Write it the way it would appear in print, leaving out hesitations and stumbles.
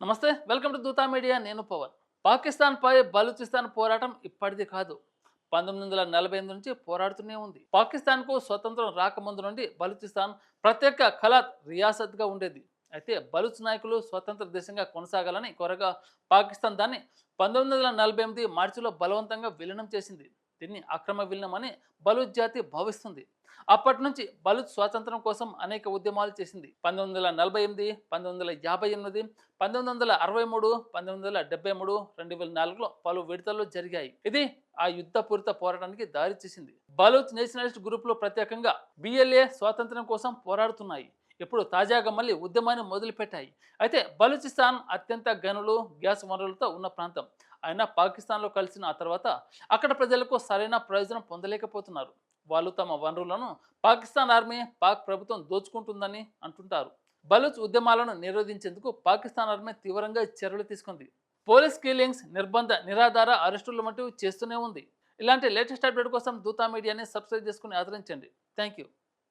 నమస్తే, welcome to Dootha media. నేను పవన్. పాకిస్తాన్పై బలూచిస్తాన్ పోరాటం ఇప్పటిది కాదు, 1948 నుంచి పోరాడుతూనే ఉంది. పాకిస్తాన్కు స్వతంత్రం రాకముందు నుండి బలూచిస్తాన్ ప్రత్యేక ఖలాత్ రియాసత్గా ఉండేది. అయితే బలూచ్ నాయకులు స్వతంత్ర దేశంగా కొనసాగాలని కోరగా పాకిస్తాన్ దాన్ని 1948 మార్చిలో బలవంతంగా విలీనం చేసింది. దీన్ని అక్రమ విలీనం అని బలూచ్ జాతి భావిస్తుంది. అప్పటి నుంచి బలూచ్ స్వాతంత్రం కోసం అనేక ఉద్యమాలు చేసింది. 1948, 1958, 1963, 1973, 2004లో పలు విడతల్లో జరిగాయి. ఇది ఆ యుద్ధపూరిత పోరాటానికి దారి తీసింది. బలూచ్ నేషనలిస్ట్ గ్రూపులు ప్రత్యేకంగా బిఎల్ఏ స్వాతంత్రం కోసం పోరాడుతున్నాయి. ఇప్పుడు తాజాగా మళ్ళీ ఉద్యమాన్ని మొదలుపెట్టాయి. అయితే బలూచిస్తాన్ అత్యంత గనులు, గ్యాస్ వనరులతో ఉన్న ప్రాంతం. అయినా పాకిస్తాన్లో కలిసిన ఆ తర్వాత అక్కడ ప్రజలకు సరైన ప్రయోజనం పొందలేకపోతున్నారు. వాళ్ళు తమ వనరులను పాకిస్తాన్ ఆర్మీ, పాక్ ప్రభుత్వం దోచుకుంటుందని అంటుంటారు. బలూచ్ ఉద్యమాలను నిరోధించేందుకు పాకిస్తాన్ ఆర్మీ తీవ్రంగా చర్యలు తీసుకుంది. పోలీస్ కిల్లింగ్స్, నిర్బంధ నిరాధార అరెస్టులు వంటివి చేస్తూనే ఉంది. ఇలాంటి లేటెస్ట్ అప్డేట్ కోసం దూతా మీడియాని సబ్స్క్రైబ్ చేసుకుని ఆదరించండి. Thank you.